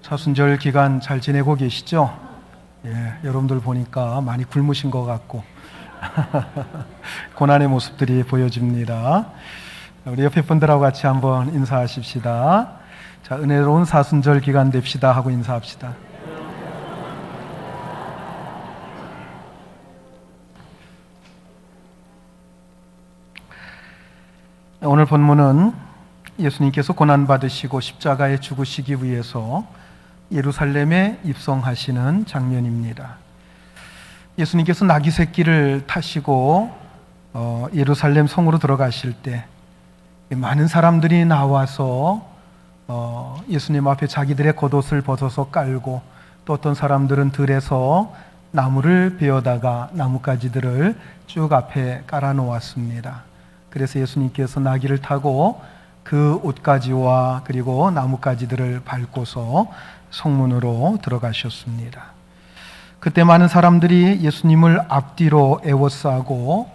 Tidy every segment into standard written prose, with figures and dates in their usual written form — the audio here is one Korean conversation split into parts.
사순절 기간 잘 지내고 계시죠? 예, 여러분들 보니까 많이 굶으신 것 같고 고난의 모습들이 보여집니다. 우리 옆에 분들하고 같이 한번 인사하십시다. 자, 은혜로운 사순절 기간 됩시다 하고 인사합시다. 오늘 본문은 예수님께서 고난받으시고 십자가에 죽으시기 위해서 예루살렘에 입성하시는 장면입니다. 예수님께서 나귀 새끼를 타시고 예루살렘 성으로 들어가실 때 많은 사람들이 나와서 예수님 앞에 자기들의 겉옷을 벗어서 깔고, 또 어떤 사람들은 들에서 나무를 베어다가 나뭇가지들을 쭉 앞에 깔아 놓았습니다. 그래서 예수님께서 나귀를 타고 그 옷가지와 그리고 나뭇가지들을 밟고서 성문으로 들어가셨습니다. 그때 많은 사람들이 예수님을 앞뒤로 에워싸고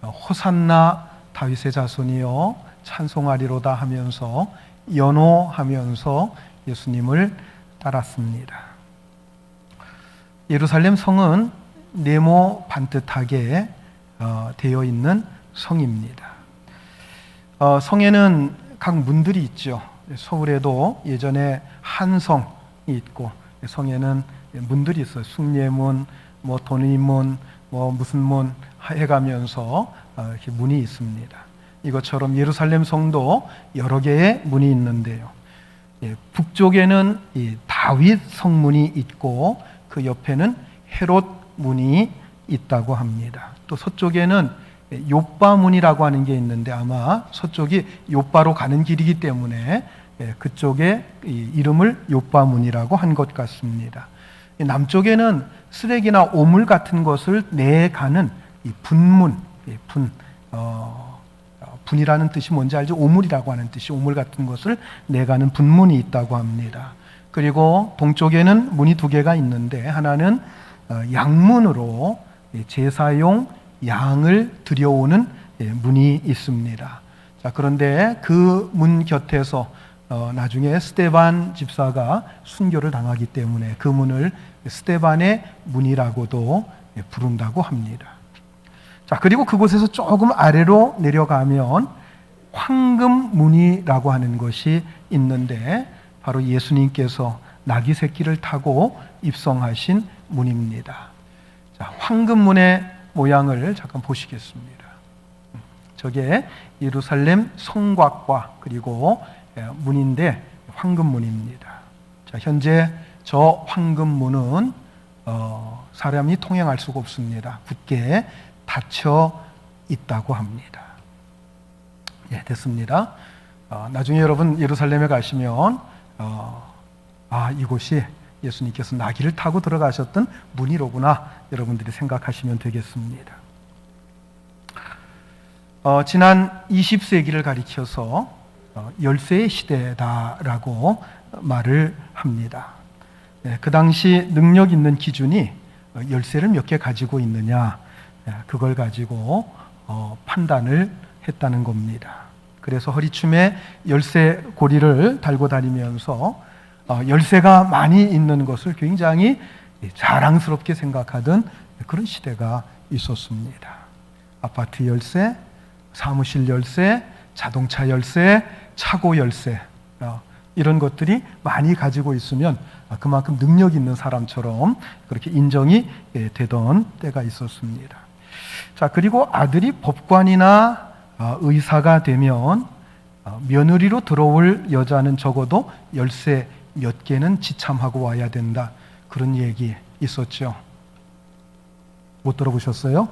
호산나 다윗의 자손이여 찬송하리로다 하면서 연호하면서 예수님을 따랐습니다. 예루살렘 성은 네모 반듯하게 되어 있는 성입니다. 성에는 각 문들이 있죠. 서울에도 예전에 한성이 있고 성에는 문들이 있어요. 숭례문, 돈의문, 무슨 문 해가면서 이렇게 문이 있습니다. 이것처럼 예루살렘 성도 여러 개의 문이 있는데요. 북쪽에는 이 다윗 성문이 있고 그 옆에는 헤롯 문이 있다고 합니다. 또 서쪽에는 욥바문이라고 하는 게 있는데 아마 서쪽이 욥바로 가는 길이기 때문에 그쪽에 이름을 욥바문이라고 한 것 같습니다. 남쪽에는 쓰레기나 오물 같은 것을 내가는 이 분문, 분이라는 뜻이 뭔지 알죠? 오물이라고 하는 뜻이, 오물 같은 것을 내가는 분문이 있다고 합니다. 그리고 동쪽에는 문이 두 개가 있는데 하나는 양문으로 제사용 양을 들여오는 문이 있습니다. 자, 그런데 그 문 곁에서 나중에 스데반 집사가 순교를 당하기 때문에 그 문을 스데반의 문이라고도 부른다고 합니다. 자, 그리고 그곳에서 조금 아래로 내려가면 황금문이라고 하는 것이 있는데 바로 예수님께서 나귀 새끼를 타고 입성하신 문입니다. 자, 황금문의 모양을 잠깐 보시겠습니다. 저게 예루살렘 성곽과 그리고 문인데 황금문입니다. 자, 현재 저 황금문은 사람이 통행할 수가 없습니다. 굳게 닫혀 있다고 합니다. 예, 됐습니다. 나중에 여러분 예루살렘에 가시면 이곳이 예수님께서 나귀를 타고 들어가셨던 문이로구나 여러분들이 생각하시면 되겠습니다. 지난 20세기를 가리켜서 열쇠의 시대다라고 말을 합니다. 그 당시 능력 있는 기준이 열쇠를 몇 개 가지고 있느냐, 그걸 가지고 판단을 했다는 겁니다. 그래서 허리춤에 열쇠 고리를 달고 다니면서 열쇠가 많이 있는 것을 굉장히 자랑스럽게 생각하던 그런 시대가 있었습니다. 아파트 열쇠, 사무실 열쇠, 자동차 열쇠, 차고 열쇠, 이런 것들이 많이 가지고 있으면 그만큼 능력 있는 사람처럼 그렇게 인정이 되던 때가 있었습니다. 자, 그리고 아들이 법관이나 의사가 되면 며느리로 들어올 여자는 적어도 열쇠 몇 개는 지참하고 와야 된다, 그런 얘기 있었죠. 못 들어보셨어요?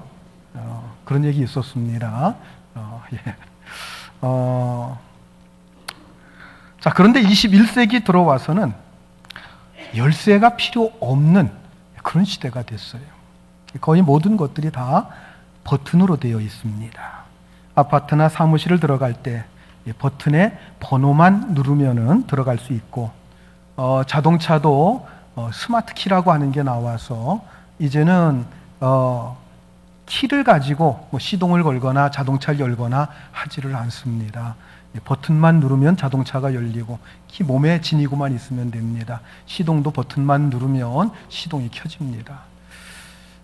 그런 얘기 있었습니다. 예. 자, 그런데 21세기 들어와서는 열쇠가 필요 없는 그런 시대가 됐어요. 거의 모든 것들이 다 버튼으로 되어 있습니다. 아파트나 사무실을 들어갈 때 버튼에 번호만 누르면은 들어갈 수 있고, 자동차도 스마트 키라고 하는 게 나와서 이제는 키를 가지고 시동을 걸거나 자동차를 열거나 하지를 않습니다. 버튼만 누르면 자동차가 열리고 키 몸에 지니고만 있으면 됩니다. 시동도 버튼만 누르면 시동이 켜집니다.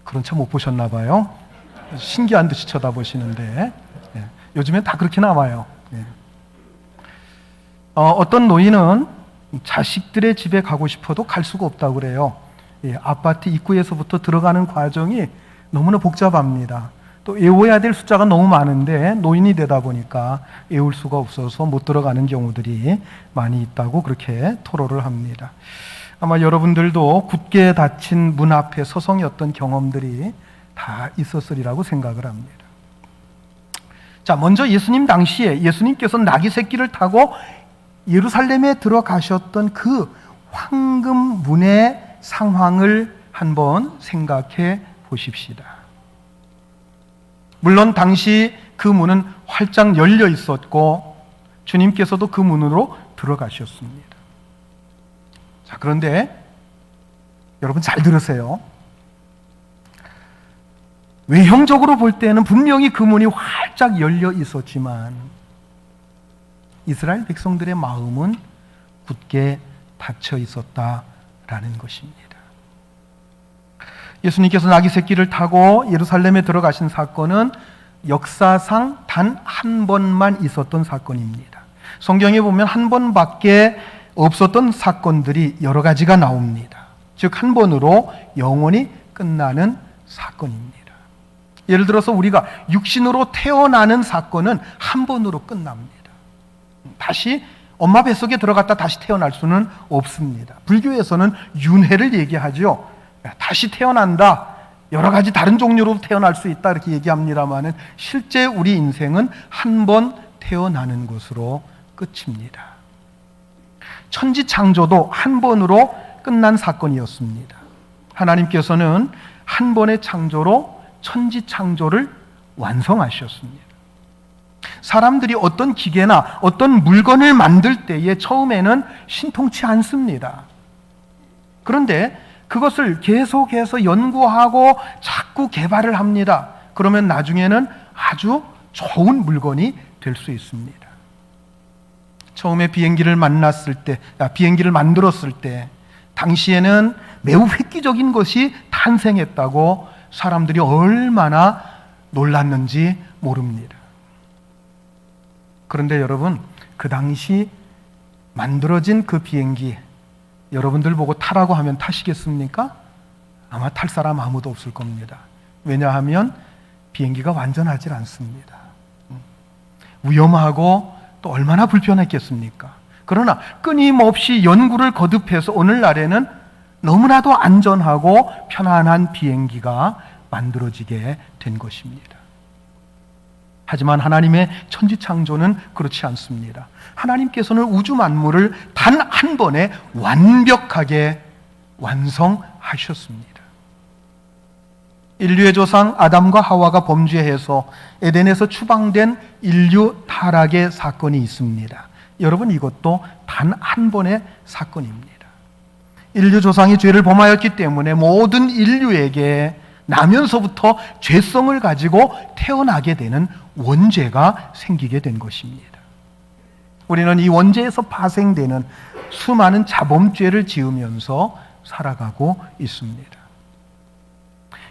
그런 차 못 보셨나 봐요. 신기한 듯이 쳐다보시는데 요즘엔 다 그렇게 나와요. 어떤 노인은 자식들의 집에 가고 싶어도 갈 수가 없다고 그래요. 아파트 입구에서부터 들어가는 과정이 너무나 복잡합니다. 또 외워야 될 숫자가 너무 많은데 노인이 되다 보니까 외울 수가 없어서 못 들어가는 경우들이 많이 있다고 그렇게 토로를 합니다. 아마 여러분들도 굳게 닫힌 문 앞에 서성였던 경험들이 다 있었으리라고 생각을 합니다. 자, 먼저 예수님 당시에 예수님께서 나귀 새끼를 타고 예루살렘에 들어가셨던 그 황금문의 상황을 한번 생각해 보십시다. 물론 당시 그 문은 활짝 열려 있었고 주님께서도 그 문으로 들어가셨습니다. 자, 그런데 여러분 잘 들으세요. 외형적으로 볼 때는 분명히 그 문이 활짝 열려 있었지만 이스라엘 백성들의 마음은 굳게 닫혀 있었다라는 것입니다. 예수님께서 나귀 새끼를 타고 예루살렘에 들어가신 사건은 역사상 단 한 번만 있었던 사건입니다. 성경에 보면 한 번밖에 없었던 사건들이 여러 가지가 나옵니다. 즉 한 번으로 영원히 끝나는 사건입니다. 예를 들어서 우리가 육신으로 태어나는 사건은 한 번으로 끝납니다. 다시 엄마 뱃속에 들어갔다 다시 태어날 수는 없습니다. 불교에서는 윤회를 얘기하죠. 다시 태어난다. 여러 가지 다른 종류로 태어날 수 있다 이렇게 얘기합니다만은 실제 우리 인생은 한 번 태어나는 것으로 끝입니다. 천지창조도 한 번으로 끝난 사건이었습니다. 하나님께서는 한 번의 창조로 천지창조를 완성하셨습니다. 사람들이 어떤 기계나 어떤 물건을 만들 때에 처음에는 신통치 않습니다. 그런데 그것을 계속해서 연구하고 자꾸 개발을 합니다. 그러면 나중에는 아주 좋은 물건이 될 수 있습니다. 처음에 비행기를 만들었을 때 당시에는 매우 획기적인 것이 탄생했다고 사람들이 얼마나 놀랐는지 모릅니다. 그런데 여러분, 그 당시 만들어진 그 비행기 여러분들 보고 타라고 하면 타시겠습니까? 아마 탈 사람 아무도 없을 겁니다. 왜냐하면 비행기가 완전하지 않습니다. 위험하고 또 얼마나 불편했겠습니까? 그러나 끊임없이 연구를 거듭해서 오늘날에는 너무나도 안전하고 편안한 비행기가 만들어지게 된 것입니다. 하지만 하나님의 천지창조는 그렇지 않습니다. 하나님께서는 우주 만물을 단 한 번에 완벽하게 완성하셨습니다. 인류의 조상 아담과 하와가 범죄해서 에덴에서 추방된 인류 타락의 사건이 있습니다. 여러분, 이것도 단 한 번의 사건입니다. 인류 조상이 죄를 범하였기 때문에 모든 인류에게 나면서부터 죄성을 가지고 태어나게 되는 원죄가 생기게 된 것입니다. 우리는 이 원죄에서 파생되는 수많은 자범죄를 지으면서 살아가고 있습니다.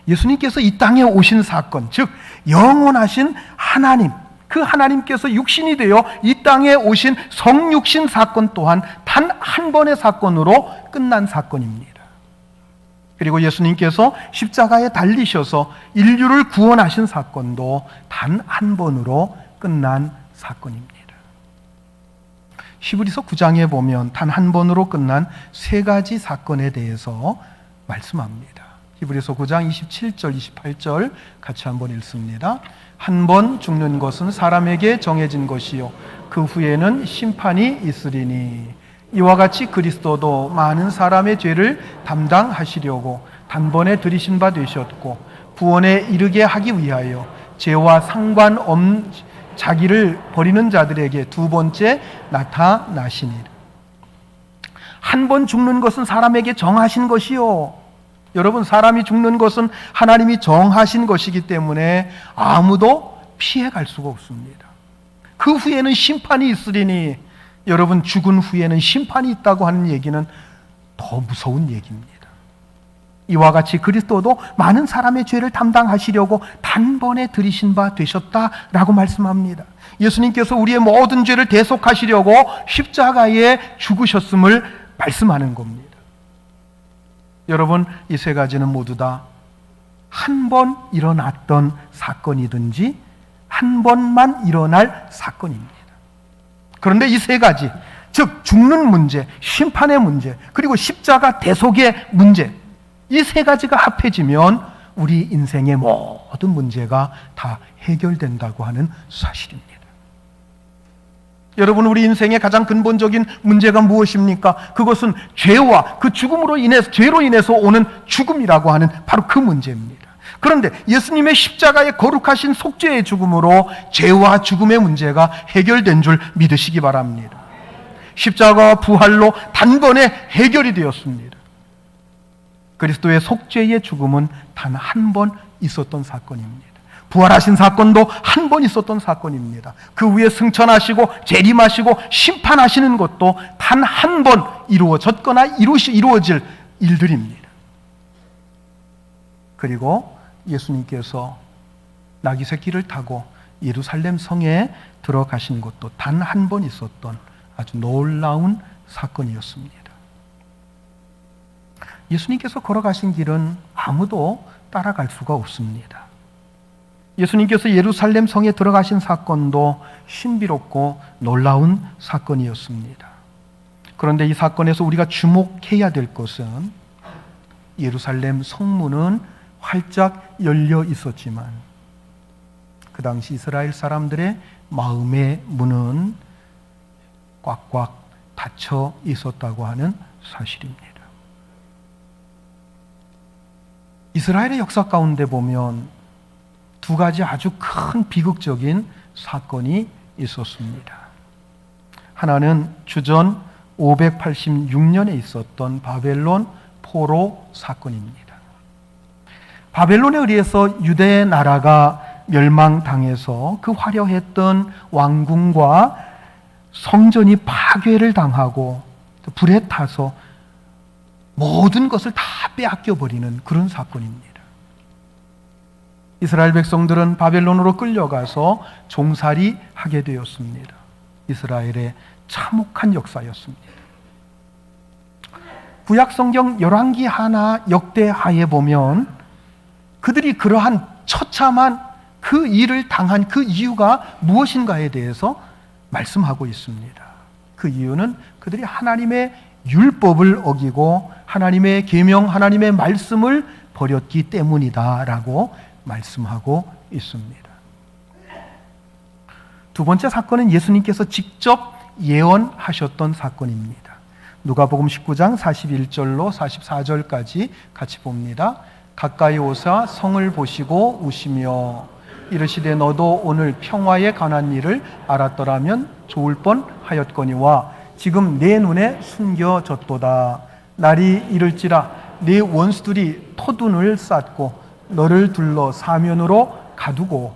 예수님께서 이 땅에 오신 사건, 즉 영원하신 하나님, 그 하나님께서 육신이 되어 이 땅에 오신 성육신 사건 또한 단 한 번의 사건으로 끝난 사건입니다. 그리고 예수님께서 십자가에 달리셔서 인류를 구원하신 사건도 단 한 번으로 끝난 사건입니다. 히브리서 9장에 보면 단 한 번으로 끝난 세 가지 사건에 대해서 말씀합니다. 히브리서 9장 27절, 28절 같이 한번 읽습니다. 한 번 죽는 것은 사람에게 정해진 것이요 그 후에는 심판이 있으리니 이와 같이 그리스도도 많은 사람의 죄를 담당하시려고 단번에 들이신 바 되셨고 구원에 이르게 하기 위하여 죄와 상관없는 자기를 버리는 자들에게 두 번째 나타나시니라. 한 번 죽는 것은 사람에게 정하신 것이요. 여러분, 사람이 죽는 것은 하나님이 정하신 것이기 때문에 아무도 피해갈 수가 없습니다. 그 후에는 심판이 있으리니, 여러분, 죽은 후에는 심판이 있다고 하는 얘기는 더 무서운 얘기입니다. 이와 같이 그리스도도 많은 사람의 죄를 담당하시려고 단번에 들이신 바 되셨다라고 말씀합니다. 예수님께서 우리의 모든 죄를 대속하시려고 십자가에 죽으셨음을 말씀하는 겁니다. 여러분, 이 세 가지는 모두 다 한 번 일어났던 사건이든지 한 번만 일어날 사건입니다. 그런데 이 세 가지, 즉 죽는 문제, 심판의 문제, 그리고 십자가 대속의 문제, 이 세 가지가 합해지면 우리 인생의 모든 문제가 다 해결된다고 하는 사실입니다. 여러분, 우리 인생의 가장 근본적인 문제가 무엇입니까? 그것은 죄와 그 죽음으로 인해서, 죄로 인해서 오는 죽음이라고 하는 바로 그 문제입니다. 그런데 예수님의 십자가의 거룩하신 속죄의 죽음으로 죄와 죽음의 문제가 해결된 줄 믿으시기 바랍니다. 십자가와 부활로 단번에 해결이 되었습니다. 그리스도의 속죄의 죽음은 단 한 번 있었던 사건입니다. 부활하신 사건도 한 번 있었던 사건입니다. 그 후에 승천하시고 재림하시고 심판하시는 것도 단 한 번 이루어졌거나 이루어질 일들입니다. 그리고 예수님께서 나귀 새끼를 타고 예루살렘 성에 들어가신 것도 단 한 번 있었던 아주 놀라운 사건이었습니다. 예수님께서 걸어가신 길은 아무도 따라갈 수가 없습니다. 예수님께서 예루살렘 성에 들어가신 사건도 신비롭고 놀라운 사건이었습니다. 그런데 이 사건에서 우리가 주목해야 될 것은 예루살렘 성문은 활짝 열려 있었지만 그 당시 이스라엘 사람들의 마음의 문은 꽉꽉 닫혀 있었다고 하는 사실입니다. 이스라엘의 역사 가운데 보면 두 가지 아주 큰 비극적인 사건이 있었습니다. 하나는 주전 586년에 있었던 바벨론 포로 사건입니다. 바벨론에 의해서 유대 나라가 멸망당해서 그 화려했던 왕궁과 성전이 파괴를 당하고 불에 타서 모든 것을 다 빼앗겨버리는 그런 사건입니다. 이스라엘 백성들은 바벨론으로 끌려가서 종살이 하게 되었습니다. 이스라엘의 참혹한 역사였습니다. 구약성경 열왕기 하나 역대하에 보면 그들이 그러한 처참한 그 일을 당한 그 이유가 무엇인가에 대해서 말씀하고 있습니다. 그 이유는 그들이 하나님의 율법을 어기고 하나님의 계명, 하나님의 말씀을 버렸기 때문이다라고 말씀하고 있습니다. 두 번째 사건은 예수님께서 직접 예언하셨던 사건입니다. 누가복음 19장 41절로 44절까지 같이 봅니다. 가까이 오사 성을 보시고 우시며 이르시되 너도 오늘 평화에 관한 일을 알았더라면 좋을 뻔하였거니와 지금 내 눈에 숨겨졌도다. 날이 이를지라 네 원수들이 토둔을 쌓고 너를 둘러 사면으로 가두고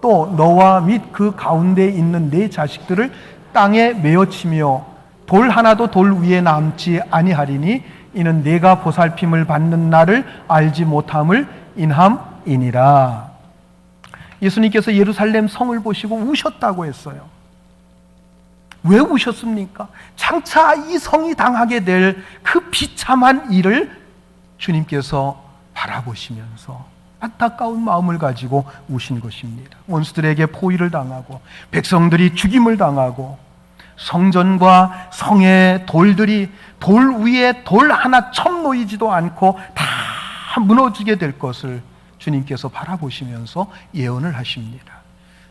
또 너와 및 그 가운데 있는 네 자식들을 땅에 메어치며 돌 하나도 돌 위에 남지 아니하리니 이는 내가 보살핌을 받는 날을 알지 못함을 인함이니라. 예수님께서 예루살렘 성을 보시고 우셨다고 했어요. 왜 우셨습니까? 장차 이 성이 당하게 될 그 비참한 일을 주님께서 바라보시면서 안타까운 마음을 가지고 우신 것입니다. 원수들에게 포위를 당하고 백성들이 죽임을 당하고 성전과 성의 돌들이 돌 위에 돌 하나 첨 놓이지도 않고 다 무너지게 될 것을 주님께서 바라보시면서 예언을 하십니다.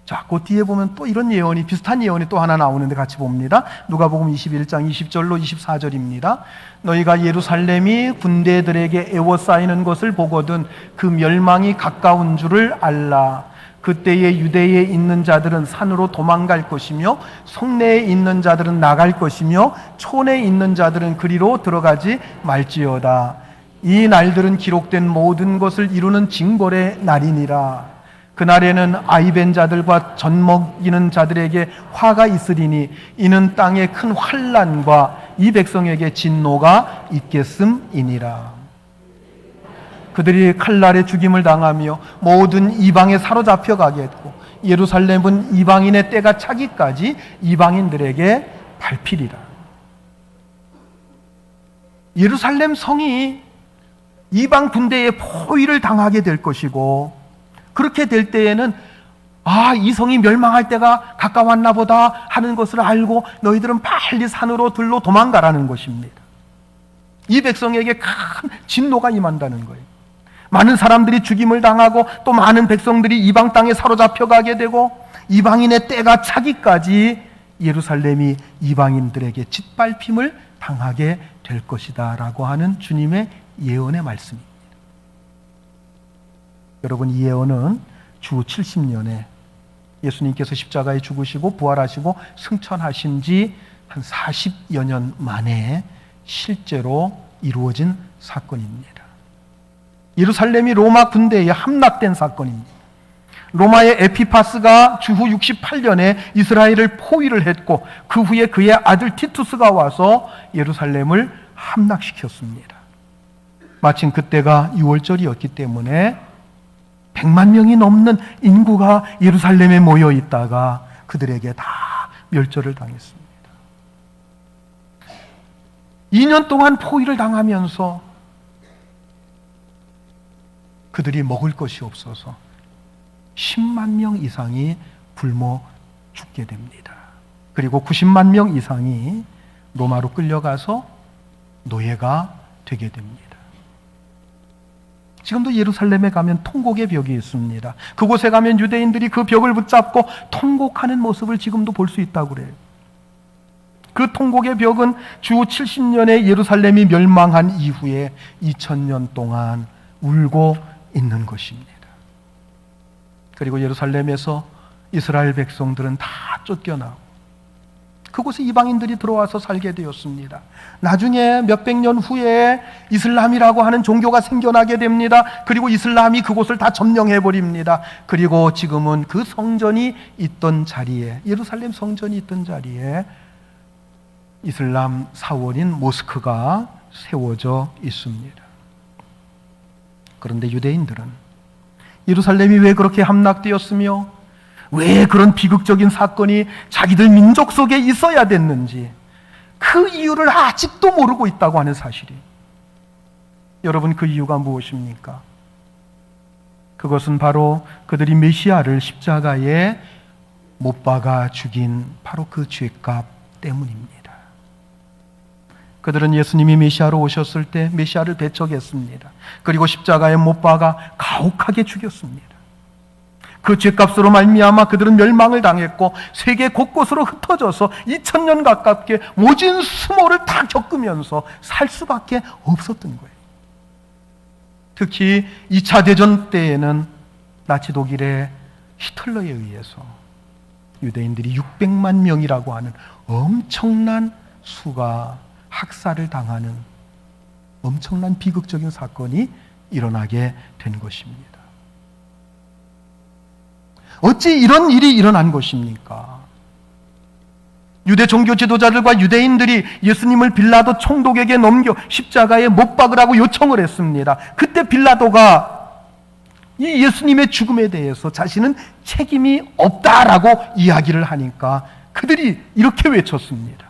자, 그 뒤에 보면 또 이런 예언이, 비슷한 예언이 또 하나 나오는데 같이 봅니다. 누가복음 21장 20절로 24절입니다. 너희가 예루살렘이 군대들에게 에워싸이는 것을 보거든 그 멸망이 가까운 줄을 알라. 그때에 유대에 있는 자들은 산으로 도망갈 것이며 성내에 있는 자들은 나갈 것이며 촌에 있는 자들은 그리로 들어가지 말지어다. 이 날들은 기록된 모든 것을 이루는 징벌의 날이니라. 그날에는 아이벤 자들과 젖 먹이는 자들에게 화가 있으리니 이는 땅에 큰 환난과 이 백성에게 진노가 있겠음이니라. 그들이 칼날에 죽임을 당하며 모든 이방에 사로잡혀 가겠고 예루살렘은 이방인의 때가 차기까지 이방인들에게 밟히리라. 예루살렘 성이 이방 군대의 포위를 당하게 될 것이고, 그렇게 될 때에는 이 성이 멸망할 때가 가까웠나 보다 하는 것을 알고 너희들은 빨리 산으로 들로 도망가라는 것입니다. 이 백성에게 큰 진노가 임한다는 거예요. 많은 사람들이 죽임을 당하고 또 많은 백성들이 이방 땅에 사로잡혀 가게 되고 이방인의 때가 차기까지 예루살렘이 이방인들에게 짓밟힘을 당하게 될 것이다 라고 하는 주님의 예언의 말씀입니다. 여러분, 이 예언은 주 70년에 예수님께서 십자가에 죽으시고 부활하시고 승천하신 지 한 40여 년 만에 실제로 이루어진 사건입니다. 예루살렘이 로마 군대에 함락된 사건입니다. 로마의 에피파스가 주후 68년에 이스라엘을 포위를 했고 그 후에 그의 아들 티투스가 와서 예루살렘을 함락시켰습니다. 마침 그때가 6월절이었기 때문에 100만 명이 넘는 인구가 예루살렘에 모여 있다가 그들에게 다 멸절을 당했습니다. 2년 동안 포위를 당하면서 그들이 먹을 것이 없어서 10만 명 이상이 굶어 죽게 됩니다. 그리고 90만 명 이상이 로마로 끌려가서 노예가 되게 됩니다. 지금도 예루살렘에 가면 통곡의 벽이 있습니다. 그곳에 가면 유대인들이 그 벽을 붙잡고 통곡하는 모습을 지금도 볼 수 있다고 그래요. 그 통곡의 벽은 주 70년에 예루살렘이 멸망한 이후에 2000년 동안 울고 있는 것입니다. 그리고 예루살렘에서 이스라엘 백성들은 다 쫓겨나고 그곳에 이방인들이 들어와서 살게 되었습니다. 나중에 몇백 년 후에 이슬람이라고 하는 종교가 생겨나게 됩니다. 그리고 이슬람이 그곳을 다 점령해버립니다. 그리고 지금은 그 성전이 있던 자리에, 예루살렘 성전이 있던 자리에 이슬람 사원인 모스크가 세워져 있습니다. 그런데 유대인들은 예루살렘이 왜 그렇게 함락되었으며 왜 그런 비극적인 사건이 자기들 민족 속에 있어야 됐는지 그 이유를 아직도 모르고 있다고 하는 사실이, 여러분, 그 이유가 무엇입니까? 그것은 바로 그들이 메시아를 십자가에 못 박아 죽인 바로 그 죄값 때문입니다. 그들은 예수님이 메시아로 오셨을 때 메시아를 배척했습니다. 그리고 십자가에 못 박아 가혹하게 죽였습니다. 그 죄값으로 말미암아 그들은 멸망을 당했고 세계 곳곳으로 흩어져서 2000년 가깝게 모진 수모를 다 겪으면서 살 수밖에 없었던 거예요. 특히 2차 대전 때에는 나치 독일의 히틀러에 의해서 유대인들이 600만 명이라고 하는 엄청난 수가 학살을 당하는 엄청난 비극적인 사건이 일어나게 된 것입니다. 어찌 이런 일이 일어난 것입니까? 유대 종교 지도자들과 유대인들이 예수님을 빌라도 총독에게 넘겨 십자가에 못 박으라고 요청을 했습니다. 그때 빌라도가 이 예수님의 죽음에 대해서 자신은 책임이 없다라고 이야기를 하니까 그들이 이렇게 외쳤습니다.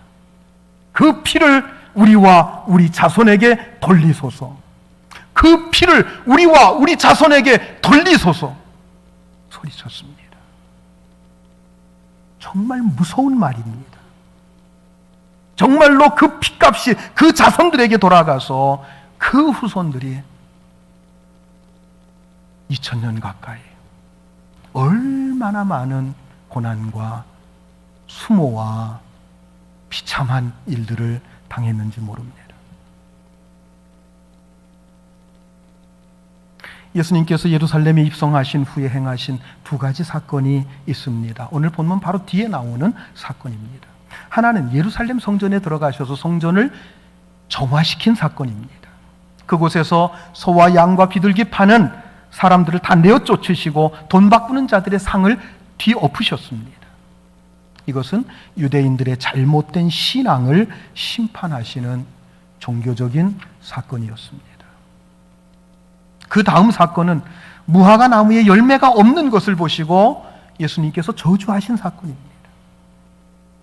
그 피를 우리와 우리 자손에게 돌리소서. 그 피를 우리와 우리 자손에게 돌리소서 소리쳤습니다. 정말 무서운 말입니다. 정말로 그 피값이 그 자손들에게 돌아가서 그 후손들이 2000년 가까이 얼마나 많은 고난과 수모와 비참한 일들을 당했는지 모릅니다. 예수님께서 예루살렘에 입성하신 후에 행하신 두 가지 사건이 있습니다. 오늘 본문 바로 뒤에 나오는 사건입니다. 하나는 예루살렘 성전에 들어가셔서 성전을 정화시킨 사건입니다. 그곳에서 소와 양과 비둘기 파는 사람들을 다 내어 쫓으시고 돈 바꾸는 자들의 상을 뒤엎으셨습니다. 이것은 유대인들의 잘못된 신앙을 심판하시는 종교적인 사건이었습니다. 그 다음 사건은 무화과 나무에 열매가 없는 것을 보시고 예수님께서 저주하신 사건입니다.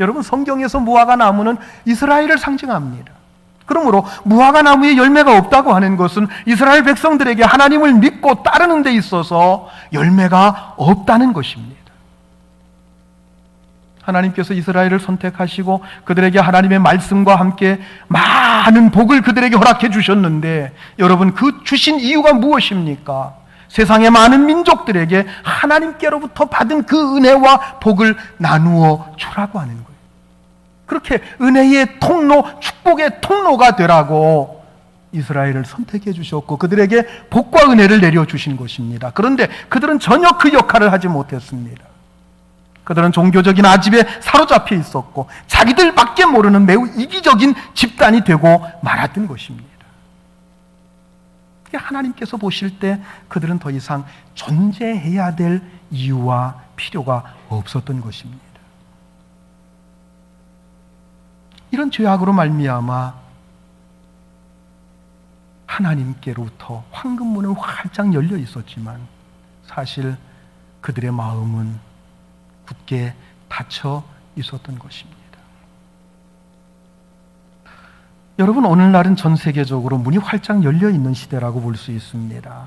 여러분, 성경에서 무화과 나무는 이스라엘을 상징합니다. 그러므로 무화과 나무에 열매가 없다고 하는 것은 이스라엘 백성들에게 하나님을 믿고 따르는 데 있어서 열매가 없다는 것입니다. 하나님께서 이스라엘을 선택하시고 그들에게 하나님의 말씀과 함께 많은 복을 그들에게 허락해 주셨는데, 여러분, 그 주신 이유가 무엇입니까? 세상의 많은 민족들에게 하나님께로부터 받은 그 은혜와 복을 나누어 주라고 하는 거예요. 그렇게 은혜의 통로, 축복의 통로가 되라고 이스라엘을 선택해 주셨고 그들에게 복과 은혜를 내려주신 것입니다. 그런데 그들은 전혀 그 역할을 하지 못했습니다. 그들은 종교적인 아집에 사로잡혀 있었고 자기들밖에 모르는 매우 이기적인 집단이 되고 말았던 것입니다. 하나님께서 보실 때 그들은 더 이상 존재해야 될 이유와 필요가 없었던 것입니다. 이런 죄악으로 말미암아 하나님께로부터 황금문은 활짝 열려 있었지만 사실 그들의 마음은 굳게 닫혀 있었던 것입니다. 여러분, 오늘날은 전 세계적으로 문이 활짝 열려 있는 시대라고 볼 수 있습니다.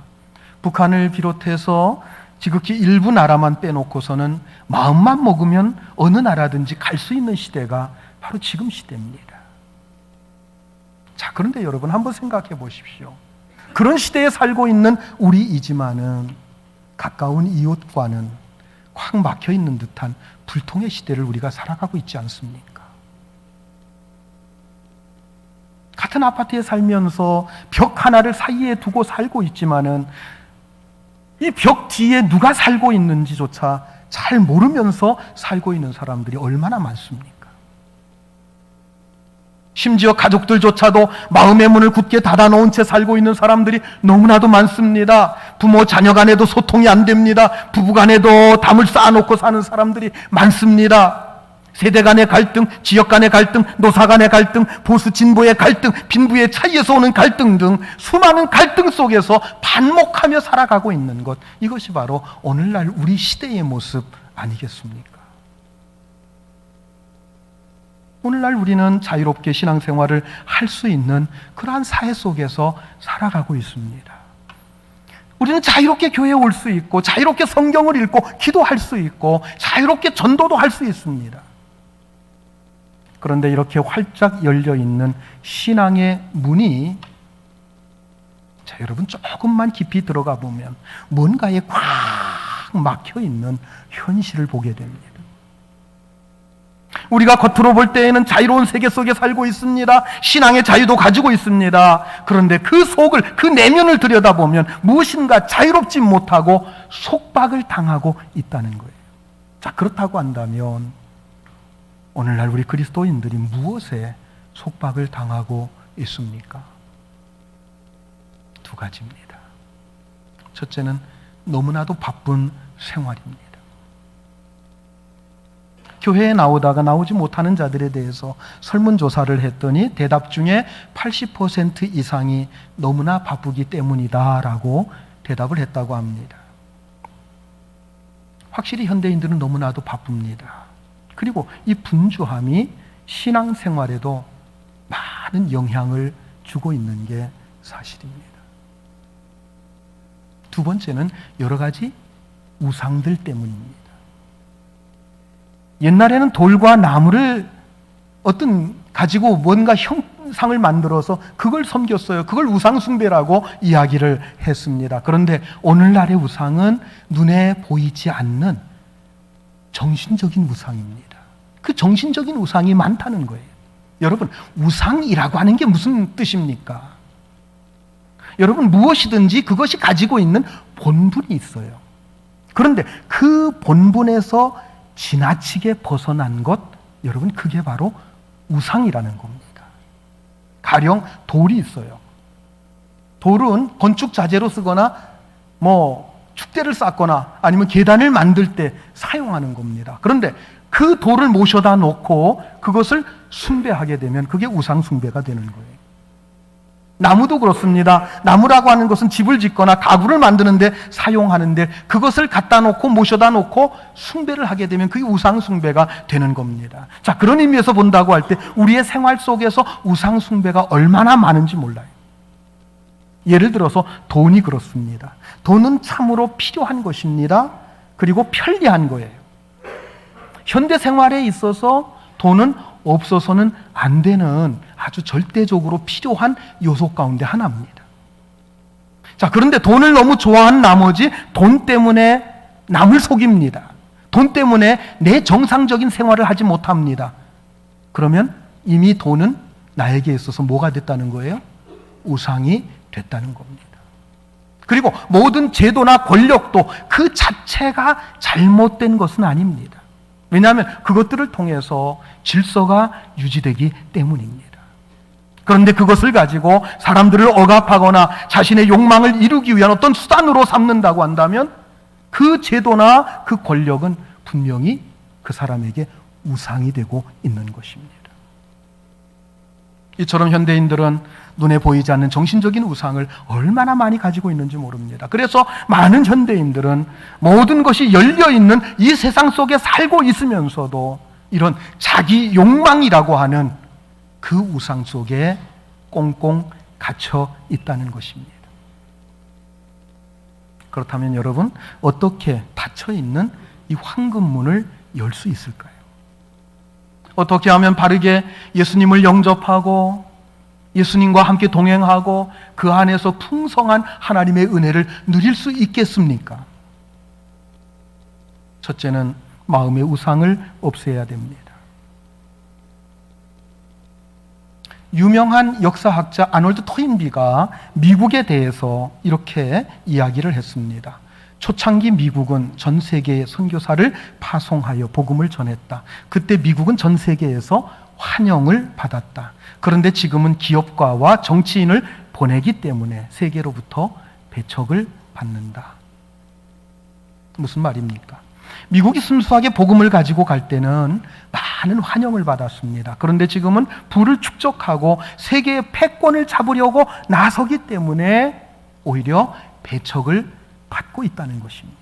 북한을 비롯해서 지극히 일부 나라만 빼놓고서는 마음만 먹으면 어느 나라든지 갈 수 있는 시대가 바로 지금 시대입니다. 자, 그런데 여러분, 한번 생각해 보십시오. 그런 시대에 살고 있는 우리이지만은 가까운 이웃과는 꽉 막혀 있는 듯한 불통의 시대를 우리가 살아가고 있지 않습니까? 같은 아파트에 살면서 벽 하나를 사이에 두고 살고 있지만은 이 벽 뒤에 누가 살고 있는지조차 잘 모르면서 살고 있는 사람들이 얼마나 많습니까? 심지어 가족들조차도 마음의 문을 굳게 닫아놓은 채 살고 있는 사람들이 너무나도 많습니다. 부모 자녀 간에도 소통이 안 됩니다. 부부 간에도 담을 쌓아놓고 사는 사람들이 많습니다. 세대 간의 갈등, 지역 간의 갈등, 노사 간의 갈등, 보수 진보의 갈등, 빈부의 차이에서 오는 갈등 등 수많은 갈등 속에서 반목하며 살아가고 있는 것, 이것이 바로 오늘날 우리 시대의 모습 아니겠습니까? 오늘날 우리는 자유롭게 신앙생활을 할 수 있는 그러한 사회 속에서 살아가고 있습니다. 우리는 자유롭게 교회에 올 수 있고 자유롭게 성경을 읽고 기도할 수 있고 자유롭게 전도도 할 수 있습니다. 그런데 이렇게 활짝 열려있는 신앙의 문이, 자, 여러분, 조금만 깊이 들어가 보면 뭔가에 꽉 막혀있는 현실을 보게 됩니다. 우리가 겉으로 볼 때에는 자유로운 세계 속에 살고 있습니다. 신앙의 자유도 가지고 있습니다. 그런데 그 속을, 그 내면을 들여다보면 무엇인가 자유롭지 못하고 속박을 당하고 있다는 거예요. 자, 그렇다고 한다면 오늘날 우리 그리스도인들이 무엇에 속박을 당하고 있습니까? 두 가지입니다. 첫째는 너무나도 바쁜 생활입니다. 교회에 나오다가 나오지 못하는 자들에 대해서 설문조사를 했더니 대답 중에 80% 이상이 너무나 바쁘기 때문이다라고 대답을 했다고 합니다. 확실히 현대인들은 너무나도 바쁩니다. 그리고 이 분주함이 신앙생활에도 많은 영향을 주고 있는 게 사실입니다. 두 번째는 여러 가지 우상들 때문입니다. 옛날에는 돌과 나무를 가지고 뭔가 형상을 만들어서 그걸 섬겼어요. 그걸 우상숭배라고 이야기를 했습니다. 그런데 오늘날의 우상은 눈에 보이지 않는 정신적인 우상입니다. 그 정신적인 우상이 많다는 거예요. 여러분, 우상이라고 하는 게 무슨 뜻입니까? 여러분, 무엇이든지 그것이 가지고 있는 본분이 있어요. 그런데 그 본분에서 지나치게 벗어난 것, 여러분, 그게 바로 우상이라는 겁니다. 가령 돌이 있어요. 돌은 건축 자재로 쓰거나 축제를 쌓거나 아니면 계단을 만들 때 사용하는 겁니다. 그런데 그 돌을 모셔다 놓고 그것을 숭배하게 되면 그게 우상 숭배가 되는 거예요. 나무도 그렇습니다. 나무라고 하는 것은 집을 짓거나 가구를 만드는데 사용하는데 그것을 갖다 놓고 모셔다 놓고 숭배를 하게 되면 그게 우상 숭배가 되는 겁니다. 자, 그런 의미에서 본다고 할 때 우리의 생활 속에서 우상 숭배가 얼마나 많은지 몰라요. 예를 들어서 돈이 그렇습니다. 돈은 참으로 필요한 것입니다. 그리고 편리한 거예요. 현대 생활에 있어서 돈은 없어서는 안 되는 아주 절대적으로 필요한 요소 가운데 하나입니다. 자, 그런데 돈을 너무 좋아한 나머지 돈 때문에 남을 속입니다. 돈 때문에 내 정상적인 생활을 하지 못합니다. 그러면 이미 돈은 나에게 있어서 뭐가 됐다는 거예요? 우상이 됐다는 겁니다. 그리고 모든 제도나 권력도 그 자체가 잘못된 것은 아닙니다. 왜냐하면 그것들을 통해서 질서가 유지되기 때문입니다. 그런데 그것을 가지고 사람들을 억압하거나 자신의 욕망을 이루기 위한 어떤 수단으로 삼는다고 한다면 그 제도나 그 권력은 분명히 그 사람에게 우상이 되고 있는 것입니다. 이처럼 현대인들은 눈에 보이지 않는 정신적인 우상을 얼마나 많이 가지고 있는지 모릅니다. 그래서 많은 현대인들은 모든 것이 열려있는 이 세상 속에 살고 있으면서도 이런 자기 욕망이라고 하는 그 우상 속에 꽁꽁 갇혀 있다는 것입니다. 그렇다면 여러분, 어떻게 닫혀 있는 이 황금문을 열 수 있을까요? 어떻게 하면 바르게 예수님을 영접하고 예수님과 함께 동행하고 그 안에서 풍성한 하나님의 은혜를 누릴 수 있겠습니까? 첫째는 마음의 우상을 없애야 됩니다. 유명한 역사학자 아놀드 토인비가 미국에 대해서 이렇게 이야기를 했습니다. 초창기 미국은 전 세계의 선교사를 파송하여 복음을 전했다. 그때 미국은 전 세계에서 환영을 받았다. 그런데 지금은 기업가와 정치인을 보내기 때문에 세계로부터 배척을 받는다. 무슨 말입니까? 미국이 순수하게 복음을 가지고 갈 때는 많은 환영을 받았습니다. 그런데 지금은 부를 축적하고 세계의 패권을 잡으려고 나서기 때문에 오히려 배척을 받고 있다는 것입니다.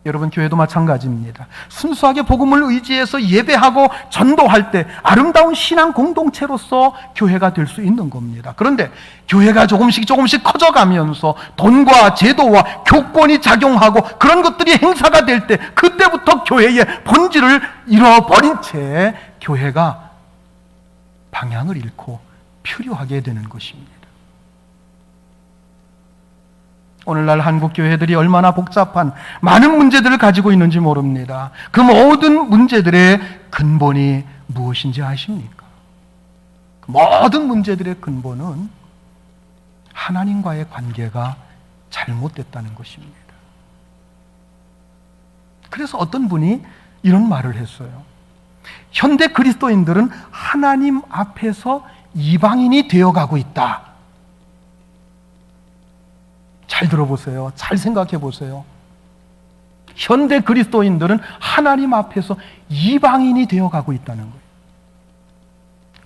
여러분, 교회도 마찬가지입니다. 순수하게 복음을 의지해서 예배하고 전도할 때 아름다운 신앙 공동체로서 교회가 될 수 있는 겁니다. 그런데 교회가 조금씩 커져가면서 돈과 제도와 교권이 작용하고 그런 것들이 행사가 될 때 그때부터 교회의 본질을 잃어버린 채 교회가 방향을 잃고 표류하게 되는 것입니다. 오늘날 한국 교회들이 얼마나 복잡한 많은 문제들을 가지고 있는지 모릅니다. 그 모든 문제들의 근본이 무엇인지 아십니까? 그 모든 문제들의 근본은 하나님과의 관계가 잘못됐다는 것입니다. 그래서 어떤 분이 이런 말을 했어요. 현대 그리스도인들은 하나님 앞에서 이방인이 되어가고 있다. 잘 들어보세요. 잘 생각해 보세요. 현대 그리스도인들은 하나님 앞에서 이방인이 되어가고 있다는 거예요.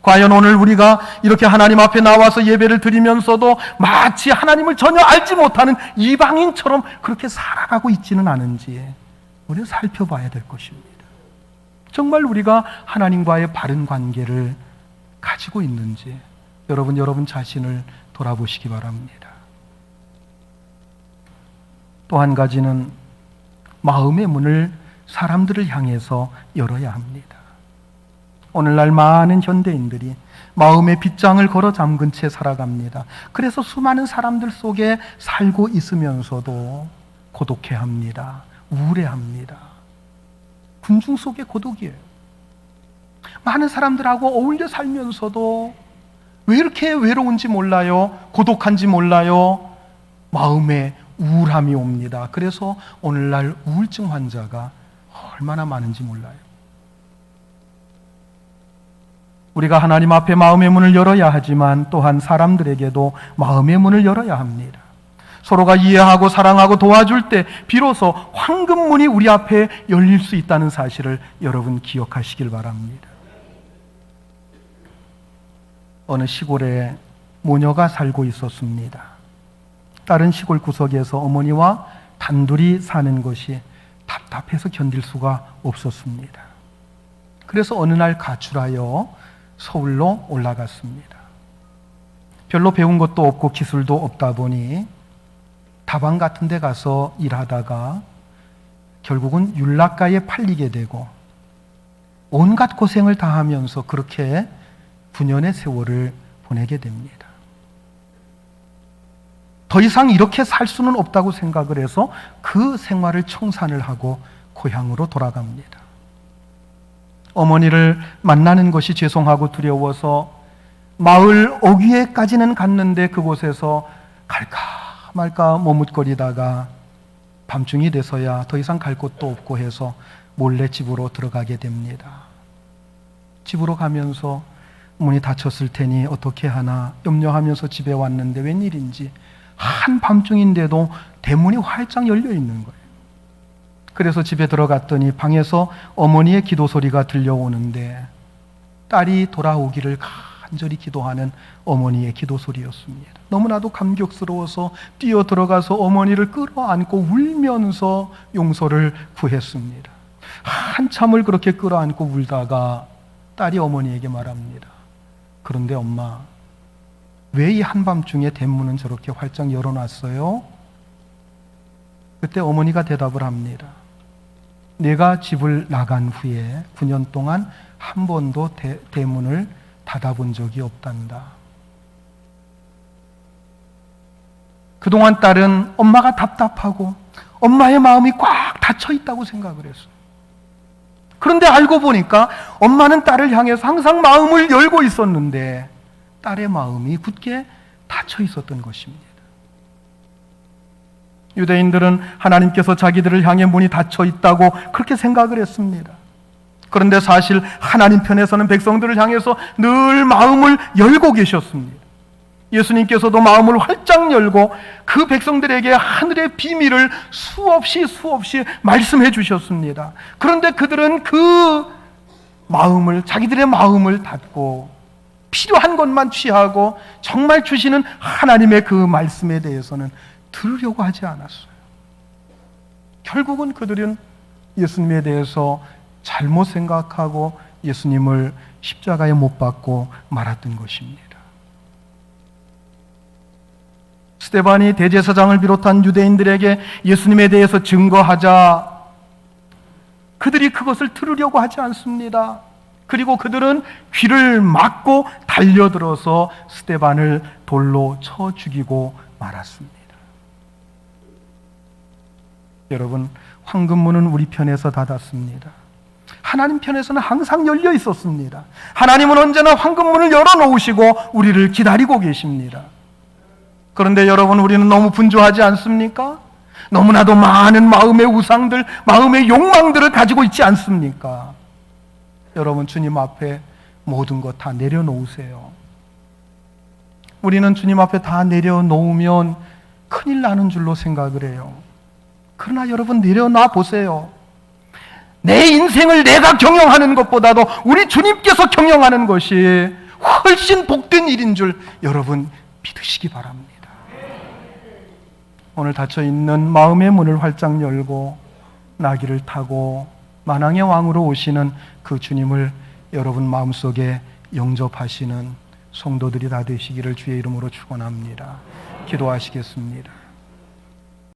과연 오늘 우리가 이렇게 하나님 앞에 나와서 예배를 드리면서도 마치 하나님을 전혀 알지 못하는 이방인처럼 그렇게 살아가고 있지는 않은지 우리가 살펴봐야 될 것입니다. 정말 우리가 하나님과의 바른 관계를 가지고 있는지 여러분 자신을 돌아보시기 바랍니다. 또 한 가지는 마음의 문을 사람들을 향해서 열어야 합니다. 오늘날 많은 현대인들이 마음의 빗장을 걸어 잠근 채 살아갑니다. 그래서 수많은 사람들 속에 살고 있으면서도 고독해합니다. 우울해합니다. 군중 속의 고독이에요. 많은 사람들하고 어울려 살면서도 왜 이렇게 외로운지 몰라요. 고독한지 몰라요. 마음에 우울함이 옵니다. 그래서 오늘날 우울증 환자가 얼마나 많은지 몰라요. 우리가 하나님 앞에 마음의 문을 열어야 하지만 또한 사람들에게도 마음의 문을 열어야 합니다. 서로가 이해하고 사랑하고 도와줄 때 비로소 황금문이 우리 앞에 열릴 수 있다는 사실을 여러분 기억하시길 바랍니다. 어느 시골에 모녀가 살고 있었습니다. 다른 시골 구석에서 어머니와 단둘이 사는 것이 답답해서 견딜 수가 없었습니다. 그래서 어느 날 가출하여 서울로 올라갔습니다. 별로 배운 것도 없고 기술도 없다 보니 다방 같은 데 가서 일하다가 결국은 율락가에 팔리게 되고 온갖 고생을 다하면서 그렇게 9년의 세월을 보내게 됩니다. 더 이상 이렇게 살 수는 없다고 생각을 해서 그 생활을 청산을 하고 고향으로 돌아갑니다. 어머니를 만나는 것이 죄송하고 두려워서 마을 어귀에까지는 갔는데 그곳에서 갈까 말까 머뭇거리다가 밤중이 돼서야 더 이상 갈 곳도 없고 해서 몰래 집으로 들어가게 됩니다. 집으로 가면서 문이 닫혔을 테니 어떻게 하나 염려하면서 집에 왔는데 웬일인지 한밤중인데도 대문이 활짝 열려 있는 거예요. 그래서 집에 들어갔더니 방에서 어머니의 기도 소리가 들려오는데 딸이 돌아오기를 간절히 기도하는 어머니의 기도 소리였습니다. 너무나도 감격스러워서 뛰어 들어가서 어머니를 끌어안고 울면서 용서를 구했습니다. 한참을 그렇게 끌어안고 울다가 딸이 어머니에게 말합니다. 그런데 엄마, 왜 이 한밤중에 대문은 저렇게 활짝 열어놨어요? 그때 어머니가 대답을 합니다. 내가 집을 나간 후에 9년 동안 한 번도 대문을 닫아본 적이 없단다. 그동안 딸은 엄마가 답답하고 엄마의 마음이 꽉 닫혀 있다고 생각을 했어요. 그런데 알고 보니까 엄마는 딸을 향해서 항상 마음을 열고 있었는데 딸의 마음이 굳게 닫혀 있었던 것입니다. 유대인들은 하나님께서 자기들을 향해 문이 닫혀 있다고 그렇게 생각을 했습니다. 그런데 사실 하나님 편에서는 백성들을 향해서 늘 마음을 열고 계셨습니다. 예수님께서도 마음을 활짝 열고 그 백성들에게 하늘의 비밀을 수없이 말씀해 주셨습니다. 그런데 그들은 자기들의 마음을 닫고 필요한 것만 취하고 정말 주시는 하나님의 그 말씀에 대해서는 들으려고 하지 않았어요. 결국은 그들은 예수님에 대해서 잘못 생각하고 예수님을 십자가에 못 박고 말았던 것입니다. 스데반이 대제사장을 비롯한 유대인들에게 예수님에 대해서 증거하자 그들이 그것을 들으려고 하지 않습니다. 그리고 그들은 귀를 막고 달려들어서 스데반을 돌로 쳐 죽이고 말았습니다. 여러분, 황금문은 우리 편에서 닫았습니다. 하나님 편에서는 항상 열려 있었습니다. 하나님은 언제나 황금문을 열어놓으시고 우리를 기다리고 계십니다. 그런데 여러분, 우리는 너무 분주하지 않습니까? 너무나도 많은 마음의 우상들, 마음의 욕망들을 가지고 있지 않습니까? 여러분, 주님 앞에 모든 것 다 내려놓으세요. 우리는 주님 앞에 다 내려놓으면 큰일 나는 줄로 생각을 해요. 그러나 여러분, 내려놔 보세요. 내 인생을 내가 경영하는 것보다도 우리 주님께서 경영하는 것이 훨씬 복된 일인 줄 여러분 믿으시기 바랍니다. 오늘 닫혀있는 마음의 문을 활짝 열고 나귀를 타고 만왕의 왕으로 오시는 그 주님을 여러분 마음속에 영접하시는 성도들이 다 되시기를 주의 이름으로 축원합니다. 기도하시겠습니다.